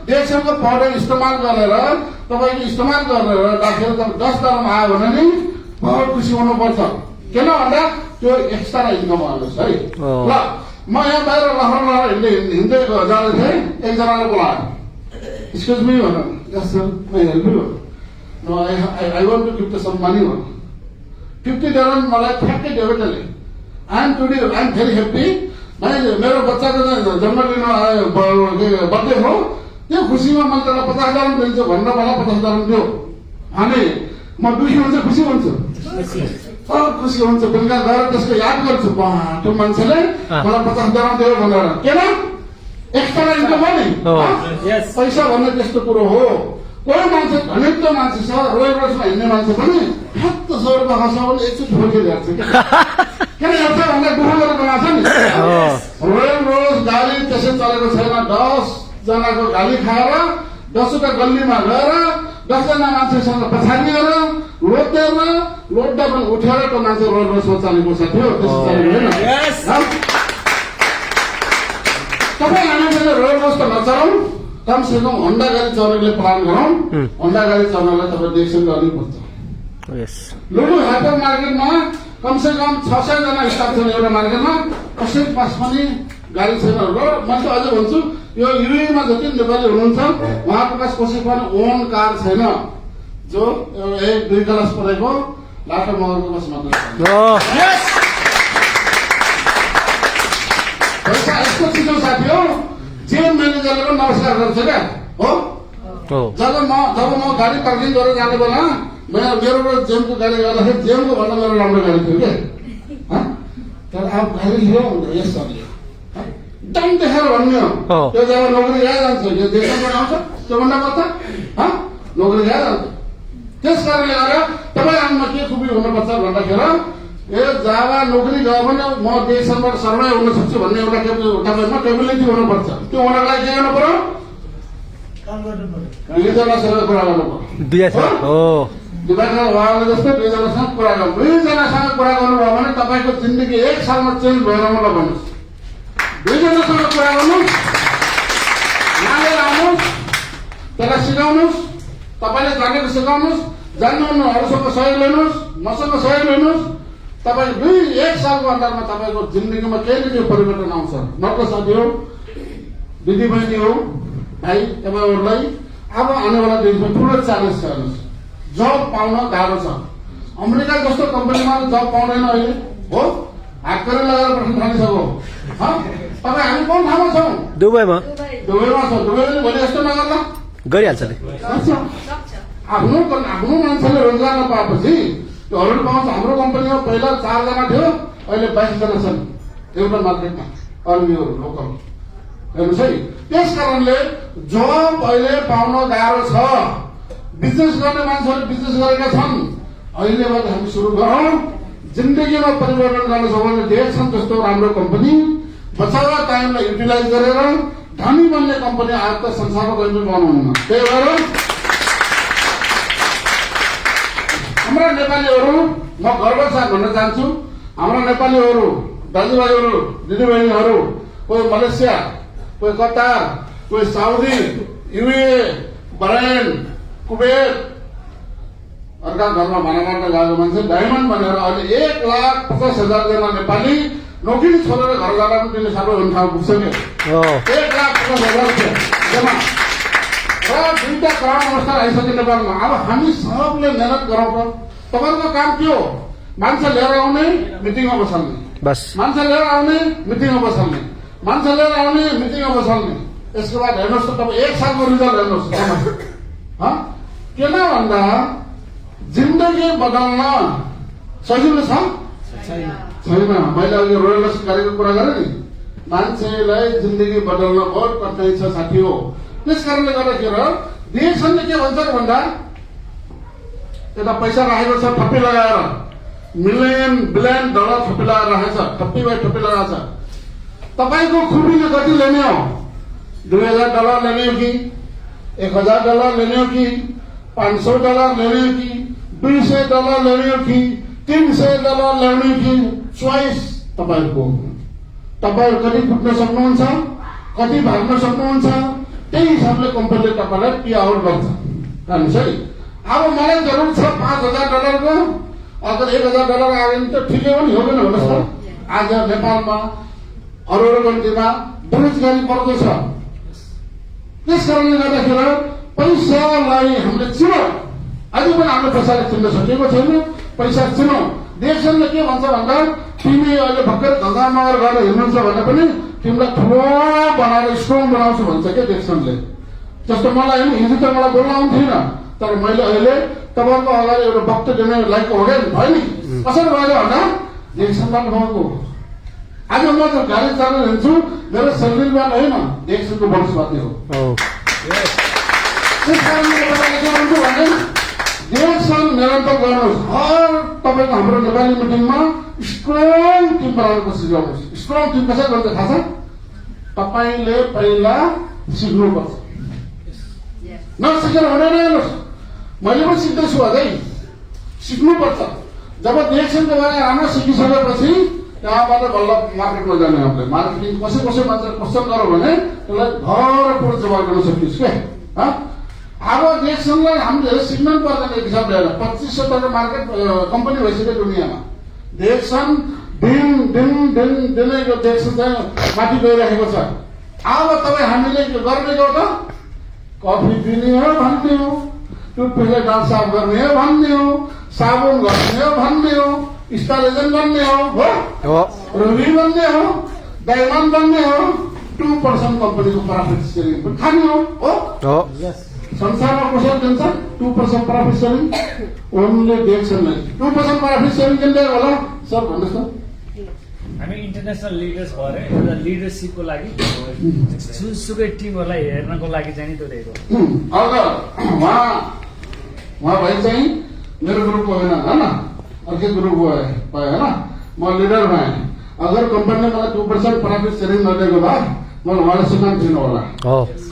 डिएक्सनको पाउडर इस्तेमाल गरेर तपाईँले इस्तेमाल गरेर राखेर 10 डलरमा आयो भने नि बहुत खुसी हुनुपर्छ। किन भन्दा त्यो एक्स्ट्रा इन्कम आउनुहोस् है। ल म यहाँ बाहिर लहर हिँड्दै जाँदै थिएँ, एकजनाले बोलायो, एक्सक्युज मी भन, यस सर म help you, no I want to give some money भन। 50 डलर मलाई ठ्याक्कै दियो त्यसले। I am very happy. मेरो बच्चाको जन्मदिन बर्थडे हो, त्यो खुसीमा मैले त्यसलाई 50 डलर दिन्छु भनेर मलाई 50 डलर दियो। अनि म दुखी हुन्छ खुसी हुन्छु, खुसी हुन्छ। बेलुका गएर त्यसको याद गर्छु, त्यो मान्छेले मलाई 50 डलर दियो भनेर। किन? एक्स्ट्रा इन्कम हो नि। पैसा भन्ने त्यस्तो कुरो हो। कोही मान्छे धनित्व मान्छे छ, रोयल रोजमा हिँड्ने मान्छे पनि 700 रुपियाँ खर्च भने एकचोटि फर्किरहेको छ। किन हेर्छ भन्दा दुःख गरेर बनाएको छ नि। रोयल रोज गाडी त्यसै चलेको छैन। 10 जनाको गाली खाएर 10 वटा गल्लीमा गएर 10 जना मान्छेसँग पछाडिएर लोड्दा पनि उठेर त्यो मान्छे रोयल रोजमा चलेको साथी हो। त्यस्तो चलेको होइन। तपाईँ हामीसँग रोयल रोज त नचलाउँ, कमसेकम होन्डा गाडी चलाउनेले प्लान गरौँ। होन्डा गाडी चलाउनलाई तपाईँ डिरेक्सन गर्नुपर्छ। लुलु हाइपर मार्केटमा कमसेकम 600 जना स्टाफ छन् एउटा मार्केटमा, कसैको पास पनि गाडी छैन। र म त अझ भन्छु, यो युएमा जति नेपाली हुनुहुन्छ उहाँको पास कसैको पनि ओन कार छैन, जो 1-2 क्लास पढेको लाटो मगरको पास मात्र। पैसा यस्तो चिज हो साथी हो, जेम म्यानेजरले पनि नमस्कार गर्छ क्या हो। जब म गाडी पार्किङ गरेर जाने बेला मेरो जेमको गाडी गर्दाखेरि जेमको भन्दा मेरो राम्रो गाडी थियो क्या। तर अब गाडी लियो भने यस सरले एकदम देखेर भन्ने हो, त्यो जब नोकरी गएर जान्छ, यो देशमा आउँछ त्योभन्दा कता नोकरी गएर जान्छ। त्यस कारणले गर्दा तपाईँ आउनमा के खुबी हुनुपर्छ भन्दाखेरि जब नोकरी गयो भने म देशबाट सर्वाइभ हुन सक्छु भन्ने एउटा तपाईँमा केपेबिलिटी हुनुपर्छ। त्यो हुनको लागि के गर्नु पर्यो? दुईजनासँग कुरा गर्नु पर्यो। दिमागमा उहाँले जस्तो दुईजनासँग कुरा गर्नु। दुईजनासँग कुरा गर्नुभयो भने तपाईँको जिन्दगी 1 सालमा चेन्ज भएर मलाई भन्नुहोस्। दुईजनासँग कुरा गर्नुहोस्, नालेर आउनुहोस्, त्यसलाई सिकाउनुहोस्, तपाईँले जानेको सिकाउनुहोस्, जान्नुहुन्न अरूसँग सहयोग लिनुहोस्, मसँग सहयोग लिनुहोस्। तपाईँ 1 सालको अन्तरमा तपाईँको जिन्दगीमा केही न केही परिवर्तन आउँछ। नत्र साथी हो, दिदीबहिनी हो, भाइ तपाईँहरूलाई अब आनेवाला दिनमा ठुलो च्यालेन्ज छ। हेर्नुहोस्, जब पाउन गाह्रो छ। अमेरिका जस्तो कम्पनीमा जब पाउँदैन अहिले हो, हात गरेर लगाएर बस्न थालिसक्यो। तपाईँ हामी कुन ठाउँमा छौँ? दुबईमा छौँ। दुबईले भोलि यस्तो नगर्ला गरिहाल्छ। आफ्नो मान्छेले रोजगार नपाएपछि त्योहरू पाउँछ। हाम्रो कम्पनीमा पहिला 4 जना थियो, अहिले 22 जना छन् एउटा मार्केटमा, कर्मीहरू लोकल। हेर्नुहोस् है, त्यस कारणले जब अहिले पाउन गाह्रो छ। बिजनेस गर्ने मान्छेहरू बिजनेस गरेका छन्। अहिलेबाट हामी सुरु गरौँ। जिन्दगीमा परिवर्तन गर्न सक्ने डिरेक्सन जस्तो राम्रो कम्पनी बचाएर टाइमलाई युटिलाइज गरेर धनी बन्ने कम्पनी आज त संसारमा कहिले बनाउनुहुन्न। त्यही भएर हाम्रा नेपालीहरू, म गर्व साथ भन्न चाहन्छु, हाम्रा नेपालीहरू दाजुभाइहरू दिदीबहिनीहरू, कोही मलेसिया, कोही कतार, कोही साउदी, युए, बहरेन, कुवेत, अर्का घरमा भाडा मार्न गएको मान्छे डायमन्ड भनेर अहिले 1,50,000 जना नेपाली नोकरी छोडेर घर जाँदा पनि त्यसले सबै हुन ठाउँ पुग्छ क्या। 1,50,000 रुपियाँ जम्मा र 2टा करोड अवस्था आइसक्यो नेपालमा। अब हामी सबले मेहनत गरौँ त। तपाईँको काम के हो? मान्छे लिएर आउने, मिटिङमा बसाल्ने, बस। मान्छे लिएर आउने, मिटिङमा बसाल्ने, मान्छे लिएर आउने, मिटिङमा बसाल्ने। यसको बाद हेर्नुहोस् त तपाईँ 1 सालको रिजल्ट हेर्नुहोस्। किन भन्दा जिन्दगी बदल्न सजिलो छ छैन। मैले अघि रोयल कार्यको कुरा गरेँ नि, मान्छेलाई जिन्दगी बदल्न बहुत कठिनाइ छ साथी हो। त्यस कारणले गर्दाखेरि देशले के भन्छ भन्दा यता पैसा राखेको छ थप्पी लगाएर मिलियन बिलियन डलर थप्पी लगाएर राखेको छ थप्पी बाई थप्पी लगाएको छ तपाईको खुबीले कति लेने हो $2000 लेने हो कि $1000 लेने हो कि $500 लेने हो कि $200 लेने हो कि $300 लेने हो कि चोइस तपाईको तपाईहरु कति फुट्न सक्नुहुन्छ कति भाग्न सक्नुहुन्छ त्यही हिसाबले कम्पनीले तपाईलाई पे आउट गर्छ हेर्नुस् है अब मलाई जरुरत छ $5000 को अगर $1000 आयो भने त ठिकै हो नि हो किन भन्नुस् त आज नेपालमा अरू कन्ट्रीमा बेरोजगारी बढ्दो छ त्यस कारणले गर्दाखेरि पैसालाई हामीले चिनौँ अझै पनि हामीले पैसालाई चिन्न सकेको छैन पैसा चिनौँ देशले के भन्छ भन्दा तिमी अहिले भर्खर गङ्गानगर गएर हिँड्नुहुन्छ भने पनि तिमीलाई ठुलो बनाएर स्ट्रङ बनाउँछु भन्छ क्या देशले जस्तो मलाई हिजो त मलाई बोल्न आउँथेन तर मैले अहिले तपाईँको अगाडि एउटा वक्तव्य दिने लायकको हो भयो नि कसरी भयो भन्दा देशबाट भएको आज म त गाडी चलाएर हिँड्छु मेरो शरीरबाट होइन देशको वंशवादी हो त्यस कारणले गर्दा के भन्छु भने देशसँग निरन्तर गर्नुहोस् हर तपाईँको हाम्रो नेपाली मिटिङमा स्ट्रङ टिम बनाउन कोसिस गर्नुहोस् स्ट्रङ टिम कसरी गर्छ थाहा छ तपाईँले पहिला सिक्नुपर्छ नसिकेर हुँदैन हेर्नुहोस् मैले पनि सिक्दैछु अझै सिक्नुपर्छ जब देशको बारे राम्रो सिकिसकेपछि त्यहाँबाट बल्ल मार्केटमा जाने हामीले मार्केटिङ कसै कसै मान्छे क्वेसन गरौँ भने त्यसलाई घरपुर जवाब गर्न सकियोस् क्या अब देशलाई हामीले सिक्नै पर्दैन एक हिसाब लिएर 2500 मार्केट कम्पनी भइसक्यो दुनियाँमा देशन दिन दिन दिन दिनै यो देश चाहिँ माथि गइरहेको छ अब तपाईँ हामीले गर्ने हो त कफी पिने हो भन्ने हो टुथपेस्टले दाँत साफ गर्ने हो भन्ने हो साबुन गर्ने हो भन्ने हो स्टाइलेजन बन्ने हो रुबी बन्ने हो डायमन्ड बन्ने हो 2% कम्पनीको प्रॉफिट सेयरिङ पनि खाने हो संसारमा कसरी दिन्छ 2% प्रॉफिट सेयरिङ ओन्ली देशले 2% प्रॉफिट सेयरिङ दिँदै होला सर भन्नुहोस् त हामी इन्टरनेसनल लिडर्स भएर एउटा लिडरसिपको लागि सुकै टिमहरूलाई हेर्नको लागि चाहिँ त्यो दिएको अगर उहाँ भाइ चाहिँ मेरो ग्रुपको होइन होइन अर्कै ग्रुप भयो होइन म लिडर भएँ अगर कम्पनीले मलाई 2% प्रॉफिट सेयरिङ नदिएको भए मैले उहाँलाई सिकाउनु थिएन होला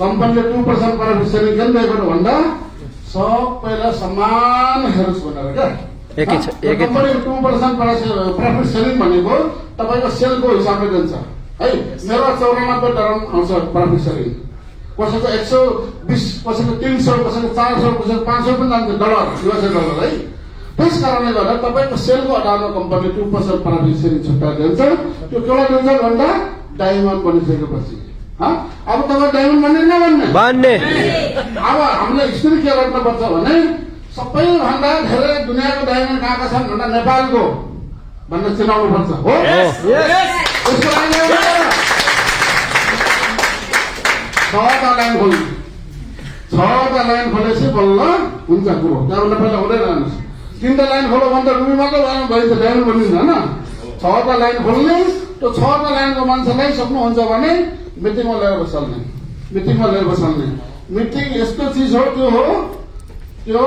कम्पनीले 2% प्रॉफिट सेयरिङ किन दिएको भन्दा सबैलाई समान हेरोस् भनेर क्या कम्पनीको 2% प्रॉफिट सेयरिङ भनेको तपाईँको सेलको हिसाबले दिन्छ है मेरो 94 आउँछ प्रॉफिट सेयरिङ कसैको 120 कसैको 300 कसैको 400 कसैको 500 पनि जान्छ $US है त्यस कारणले गर्दा तपाईँको सेलको आधारमा कम्पनीले 2% प्रॉफिट सेयरिङ छुट्टा दिन्छ त्यो केवल दिन्छ भन्दा डायमन्ड बनिसकेपछि अब तपाईँ डायमन्ड बन्ने नबन्ने अब हामीले स्थिति के गर्नुपर्छ भने सबैभन्दा धेरै दुनियाँको डायमन्ड कहाँका छन् भन्दा नेपालको भनेर चिनाउनु पर्छ हो त्यसको लागि 6वटा लाइन खोल्नु 6वटा लाइन खोलेपछि बल्ल हुन्छ कुरो त्यहाँबाट पहिला हुँदैन हेर्नुहोस् 3टा लाइन खोलो भने त रुबी मात्रै भइन्छ डायमन्ड बनिन्छ होइन 6वटा लाइन खोल्ने त्यो 6वटा लाइनको मान्छेलाई सक्नुहुन्छ भने मिटिङमा लिएर बसाल्ने मिटिङ यस्तो चिज हो त्यो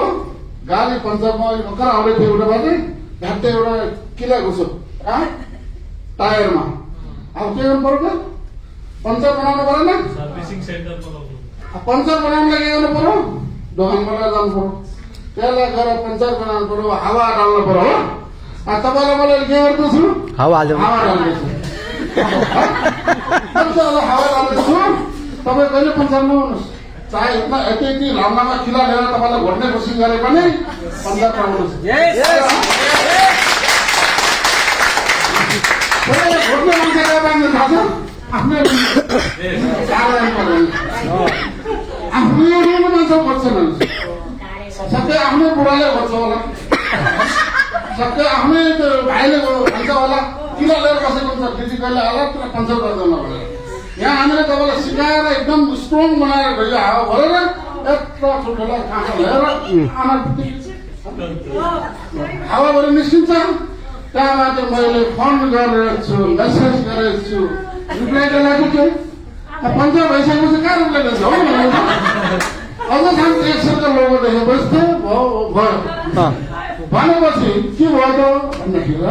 गाडी पञ्चरमा भर्खर आउँदै थियो एउटाबाट घाँटे एउटा किला घुसो टायरमा अब के गर्नु पर्यो पञ्चर बनाउनु परेन पञ्चर बनाउनु लागि गर्नु पर्यो दोकानमा लिएर जानु पर्यो त्यसलाई गएर पञ्चर बनाउनु पर्यो हावा डाल्नु पर्यो हो तपाईँलाई मैले के गर्दैछु हावा डाल्दैछु हावा डाल्दैछु तपाईँ कहिले पञ्चर नहुनुहोस् चाहे यति लामो किला लिएर तपाईँलाई घोट्ने कोसिस गरे पनि पञ्चर पाउनुहोस् घोट्ने मान्छे कहाँ पाइन्छ थाहा छ आफ्नै मान्छे खोज्छन् सबै आफ्नै बुढाले खोज्छ होला सबै आफ्नै भाइले भन्छ होला किन लिएर बसेको हुन्छ दिदी कहिले होला त्यसलाई पञ्चर गर्दैन भनेर यहाँ हामीले तपाईँलाई सिकाएर एकदम स्ट्रङ बनाएर गयो हावा भरेर यत्रो ठुल्ठुलो काँचो लिएर आमा हावा भएर निस्किन्छ त्यहाँबाट मैले फोन गरेको छु मेसेज गरेको छु रिप्लाई दिएको छु पञ्चर भइसकेपछि कहाँ रिप्लाई दिन्छ हो अझ सानो एक्सनको लोगो देखेपछि भयो भनेपछि के भयो त भन्दाखेरि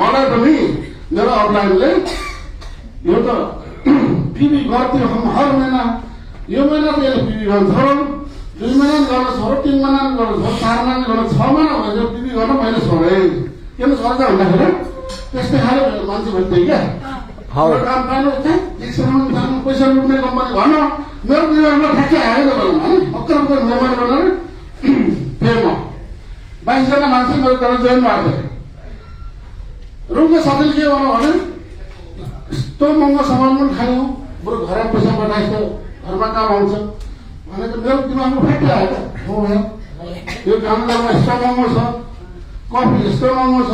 मलाई पनि मेरो अपलाइनले यो त पिबी गर्थ्यो हम हर महिना यो महिना त यसले पिबी गर्न छोडो 2 महिना गर्न छोडो 3 महिना गर्न छोडो 4 महिना गर्न 6 महिना भयो पिबी गर्न मैले छोडेँ किन छोड्छ भन्दाखेरि त्यस्तै खाले मान्छे भन्थे क्या काम पाइनु एकसम्म पैसा लुट्ने कम्पनी भन मेरो बिमारमा ठ्याक्कै आयो त भनौँ है अक्कर मेहमान बनाएर फेम 22 जना मान्छे मेरो तर जोइन भएको थियो रुमको साथीले के भन्नु भने यस्तो महँगो सामान पनि खायो बरु घर पैसा पठाएछ घरमा काम आउँछ भनेको मेरो दिमागमा ठ्याक्कै आयो त हो यो काम गर्न यस्तो महँगो छ कफी यस्तो महँगो छ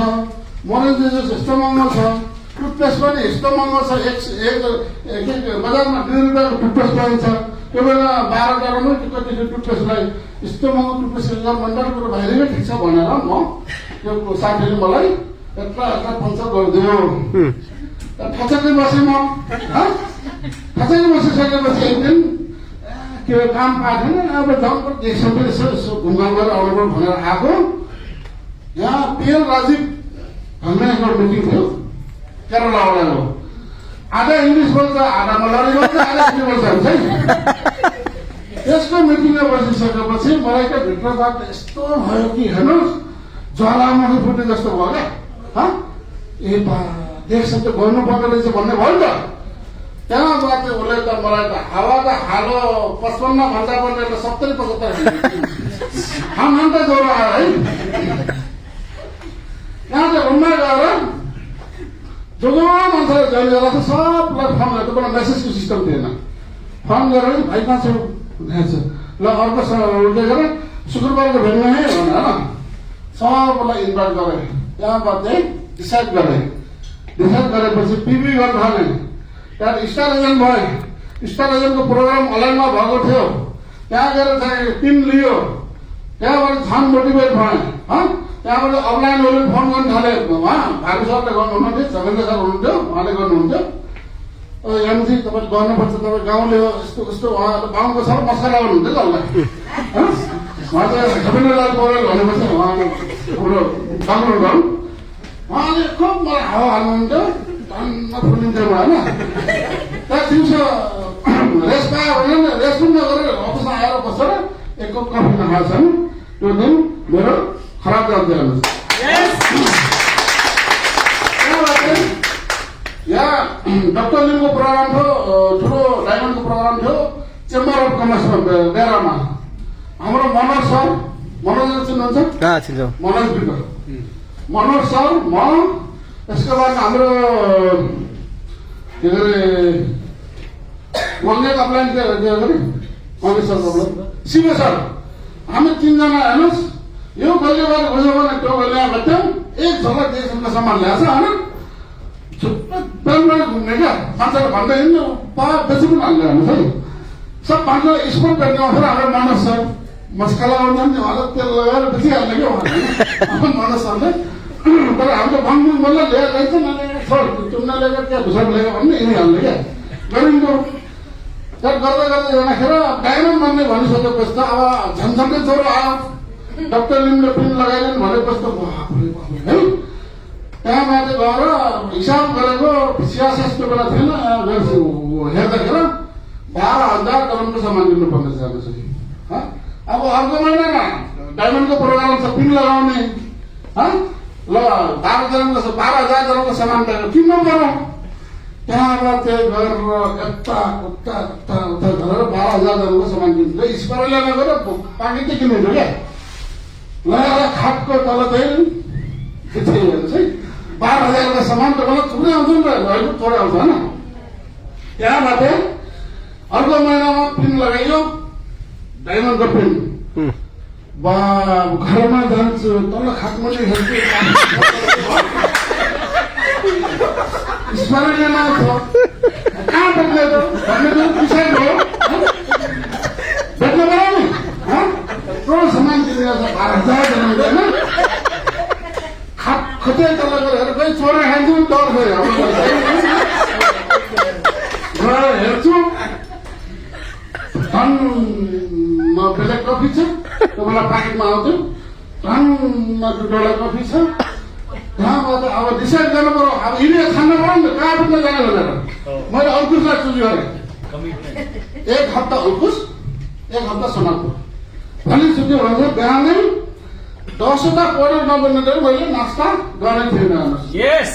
मोरेन्ज जुस यस्तो महँगो छ टुथपेस्ट पनि यस्तो महँगो छ बजारमा 2 रुपियाँको टुथपेस्ट पाइन्छ त्यो बेला 12 डलरमै कति टुथपेस्टलाई यस्तो महँगो टुथपेस्ट मन्डल कुरो बाहिरै ठिक छ भनेर म त्यो साथीले मलाई यत्रा पञ्चायत गरिदियो ठचक्कै बसेँ म ठचक्कै बसिसकेपछि एक दिन के काम पाएको थिएन अब जङ्गल देख्छौँ यसो घुमघाम गरेर आउनु भनेर आएको यहाँ पिएल राजीव भन्ने एउटा मिटिङ थियो केरलावालाको आधा इङ्ग्लिस बोल्छ आधा मलारी बोल्छ आधा हिन्दी बोल्छ हुन्छ है त्यसको मिटिङमा बसिसकेपछि मलाई त भित्रबाट यस्तो भयो कि हेर्नुहोस् ज्वालामुखी फुटे जस्तो भयो क्या ए देश त गर्नुपर्दो रहेछ भन्ने भयो नि त त्यहाँबाट उसले त मलाई त हावा त हालो 55 भन्दा पर्ने 70-75 हम त ज्वरो आयो है त्यहाँ त रुममा गएर जो मान्छेलाई जोइन गरेर सबलाई फोन गरेर मलाई मेसेजको सिस्टम थिएन फोन गरेर भाइ कहाँ छ ल अर्को उल्टे गरेर शुक्रबारको भेट्नु है भनेर सबलाई इन्भाइट गरेँ त्यहाँबाट डिसाइड गरेपछि पिबी गर्न थालेँ त्यहाँ स्टार एजेन्ट भयो स्टार एजेन्टको प्रोग्राम अनलाइनमा भएको थियो त्यहाँ गएर चाहिँ टिम लियो त्यहाँबाट झन् मोटिभेट भएँ त्यहाँबाट अफलाइनहरूले फोन गर्न थाले भानु सरले गर्नुहुन्थ्यो जगेन्द्र सर हुनुहुन्थ्यो उहाँले गर्नुहुन्थ्यो एमजी तपाईँ गर्नुपर्छ तपाईँ गाउँले हो यस्तो यस्तो उहाँ गाउँको सर मस्का लगाउनुहुन्थ्यो त उसलाई उहाँ चाहिँ जगेन्द्रलाल पौडेल भनेपछि उहाँले हाम्रो बाङ्गलोर गाउँ उहाँले खुब मलाई हावा हाल्नुहुन्थ्यो धन्न फुलिन्थ्यो होइन त्यहाँ दिउँसो रेस्ट पायो भने रेस्ट पनि नगरेर अफिसमा आएर बसेर एक कप कफी नखाएछन् त्यो दिन मेरो खराब जान्थ्यो यहाँ डक्टर लिमको प्रोग्राम थियो ठुलो डायमन्डको प्रोग्राम थियो चेम्बर अफ कमर्समा बेरामा हाम्रो मनोज सर मनोज चिन्नुहुन्छ मनोज बिकर मनोज सर म त्यसको बाद हाम्रो के अरे वङ्गे अप्लाइन के अरे वङ्गे सर शिव सर हामी 3 जना हेर्नुहोस् यो गल्ली बारे खोज्यो भने त्यो गल्लीमा बच्चौँ एक झलक देशको सामान ल्याएछ होइन छुट्टै घुम्ने क्या मान्छेले भन्दै हिँड्नु बेसी पनि हाल्ने हेर्नुहोस् है सब भन्छ स्पोर्ट गर्ने आउँछ हाम्रो मनोज सर मस्का लगाउँछ नि उहाँलाई तेल लगाएर बेसी हाल्ने क्या उहाँले मनोज सरले तर हाम्रो भङ्गी बोल्दा ल्याएर जान्छ नल्याएर सर चुम्ना ल्याएर क्या भुसर ल्याएर भन्ने यिनी हाल्ने क्या गरिन्थ्यो त्यहाँ गर्दा गर्दै जाँदाखेरि डायमन्ड भन्ने भनिसकेपछि त अब झन्झन्डै ज्वरो आयो डक्टर लिमले पिन लगाइदिनु भनेपछि त है त्यहाँबाट गएर हिसाब गरेको सियासस त्यो बेला थिएन हेर्दाखेरि 12,000 करोडको सामान दिनुपर्ने जान्छ अब अर्को महिनामा डायमन्डको प्रोग्राम छ पिन लगाउने ल 12,000 करोडको सामान किन्नु पर्यो त्यहाँबाट चाहिँ गरेर यता उता गरेर 12,000 करोडको सामान किन्छ स्परले लगेर पाकेटै किन्नुहुन्छ क्या लगाएर खाटको तल चाहिँ 12,000 का सामान त मलाई थुप्रै आउँछ नि त थोरै आउँछ होइन त्यहाँबाट अर्को महिनामा पिन लगाइयो डायमन्डको पिन घरमा जान्छु तल खाटमुनि हेर्छु स्मरणीय छ कहाँ भेट्ने त भन्ने डिसाइड भयो भेट्नु पर्यो नि यत्रो सामान किनेर 12,000 होइन खतै तल गरेर कोही चोरा खान्छु डर भयो हेर्छु कफी छ त्यो बेला प्याकेटमा आउँथ्यो धनमा $2 कफी छ त्यहाँबाट अब डिसाइड गर्नु पर्यो अब यिनीहरू खानु पर्यो नि त कहाँ पुग्न जाने भनेर मैले अङ्कुशलाई चुज गरेँ कमिटमेन्ट 1 हप्ता अङ्कुश 1 हप्ता सोनापुर भोलि छुट्टी भन्छ बिहानै 10वटा पढेर नबन्ने मैले नास्ता गर्ने थिएन यस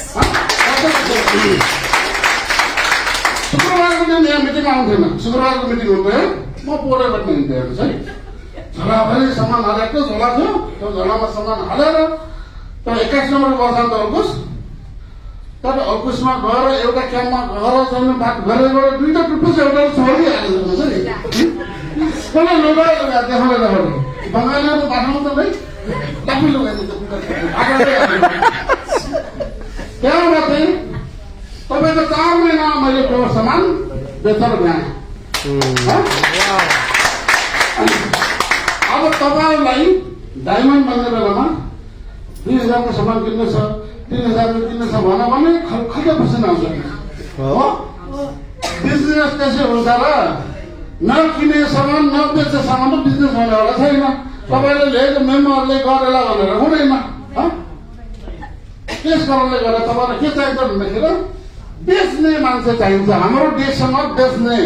शुक्रबारको दिन यहाँ मिटिङ आउँथेन शुक्रबारको मिटिङ हुन्थ्यो म पोहोरबाट हिँड्थेँ हेर्नुहोस् है झोलाभरि सामान हालेको झोला थियो त्यो झोलामा सामान हालेर त्यो 21 नम्बर बस्छ त अङ्कुश तर अङ्कुशमा गएर एउटा क्याम्पमा गएर चाहिँ बात गरेर 2टा टुप्पो एउटा छोडिहाल्नु छ नि कसले लुगा देखाउने देखाउने बङ्गालीहरू बाटोमा त भाइ लाफी लुगाइदिन्छ त्यहाँबाट चाहिँ तपाईँको 4 महिना मैले त्यो सामान बेचेर ल्याएँ अब तपाईँलाई डायमन्ड बन्ने बेलामा 20,000 को सामान किन्नु छ 3,000 को किन्नु छ भने खल्खल्दो पसिना आउँछ हो बिजनेस त्यसै हुन्छ र नकिने सामान नबेच्ने सामान त बिजनेस हुनेवाला छैन तपाईँले ल्याएको मेम्बरले गरेला भनेर हुँदैन त्यस कारणले गर्दा तपाईँलाई के चाहिन्छ भन्दाखेरि बेच्ने मान्छे चाहिन्छ हाम्रो देशसँग बेच्ने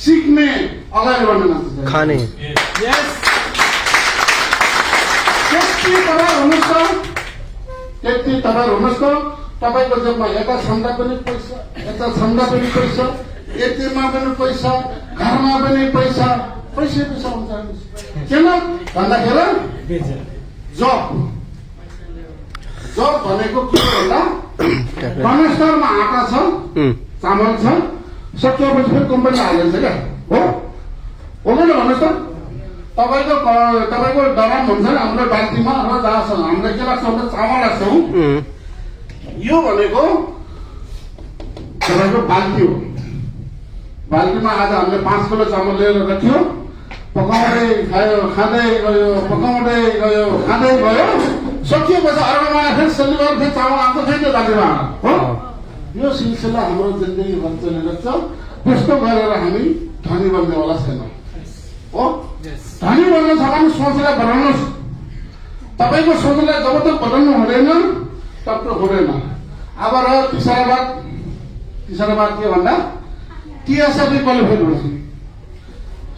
सिक्ने अगाडि बढ्ने मान्छे खाने त्यति तपाईँ हुनुहोस् त तपाईँको जम्मा यता छन्दा पनि पैसा यता छन्दा पनि पैसा यतिमा पनि पैसा घरमा पनि पैसा पैसा हुन्छ किन भन्दाखेरि जब भनेको के हो भन्दा गणेशमा आँटा छ चामल छ सकिएपछि फेरि कम्पनी हालिन्छ क्या हो हुँदैन भन्नुहोस् त तपाईँको डराम हुन्छ नि हाम्रो बाल्टीमा र जहाँ छ हामीलाई के लाग्छ भने चामल लाग्छौँ यो भनेको तपाईँको बाल्टी हो बाल्टीमा आज हामीले 5 किलो चामल लिएर राख्यो पकाउँदै खायो खाँदै गयो पकाउँदै गयो खाँदै गयो सकिएपछि अर्कोमा फेरि शनिबार फेरि चामल आउँछ फेरि त्यो बाल्टीमा हो यो सिलसिला हाम्रो जिन्दगीभर चलिरहेको छ त्यस्तो गरेर हामी धनी बन्नेवाला छैनौँ हो धनी बन्न छ भने सोचलाई बनाउनुहोस् तपाईँको सोचलाई जब तक बनाउनु हुँदैन तब तक हुँदैन अब र तीसरा बात के भन्दा टिएसआई क्वालिफाइड हुन्छ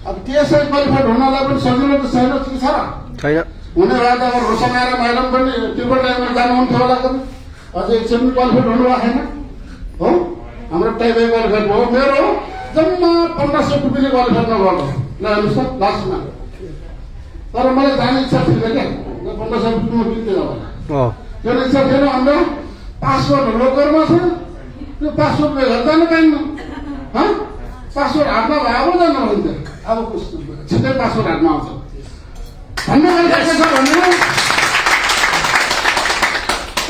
अब टिएसआई क्वालिफाइड हुनलाई पनि सजिलो त छैन के छ र छैन हुने भए त अब रोशन आएर म्याडम पनि तिब्बत लाइनमा जानुहुन्थ्यो होला कति अझै एकछिन क्वालिफाइड हुनुभएको छैन हो हाम्रो टाइपै क्वालिफाइड भयो मेरो जम्मा 1500 रुपियाँले क्वालिफाइड नगर्नु ल हेर्नुहोस् त लास्टमा तर मलाई जाने इच्छा थिएन क्या 1500 रुपियाँमा किन्थेँ होला त्यो इच्छा थिएन अन्त पासपोर्ट लोकरमा छ त्यो पासपोर्ट बेगर जानु पाइन्न पासपोर्ट हातमा भयो जानु भन्थ्यो अब छिट्टै पासपोर्ट हातमा आउँछ भन्ने गरिरहेको छ भने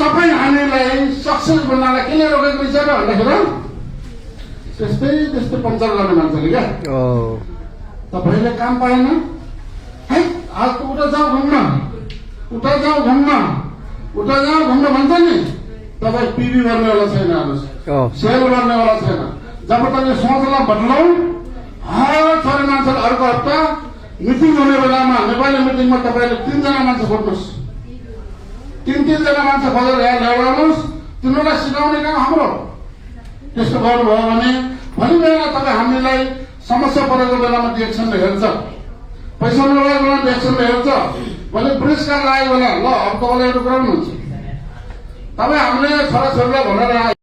तपाईँ हामीलाई सक्सेस बन्नलाई किन रोकेको रहेछ र भन्दाखेरि त्यस्तै पञ्चर गर्ने मान्छेले क्या तपाईँले काम पाएन है आज त उता जाउँ घुम्न भन्छ नि तपाईँ पिबी गर्नेवाला छैन हेर्नुहोस् सेल गर्नेवाला छैन जब तपाईँ सोचलाई बदलाउ हर थरी मान्छेले अर्को हप्ता मिटिङ हुने बेलामा नेपाली मिटिङमा तपाईँले 3 जना मान्छे खोज्नुहोस् 3 जना मान्छे खोजेर यहाँ ल्याउनुहोस् तिनीहरूलाई सिकाउने काम हाम्रो त्यस्तो गर्नुभयो भने भोलि बेला तपाईँ हामीलाई समस्या परेको बेलामा डिएक्सनले हेर्छ पैसा नभएको बेला डिएक्सनले हेर्छ भोलि पुरस्कार लागेको बेला ल अब तपाईँलाई एउटा कुरा हुन्छ तपाईँ हामीले छोराछोरीलाई भनेर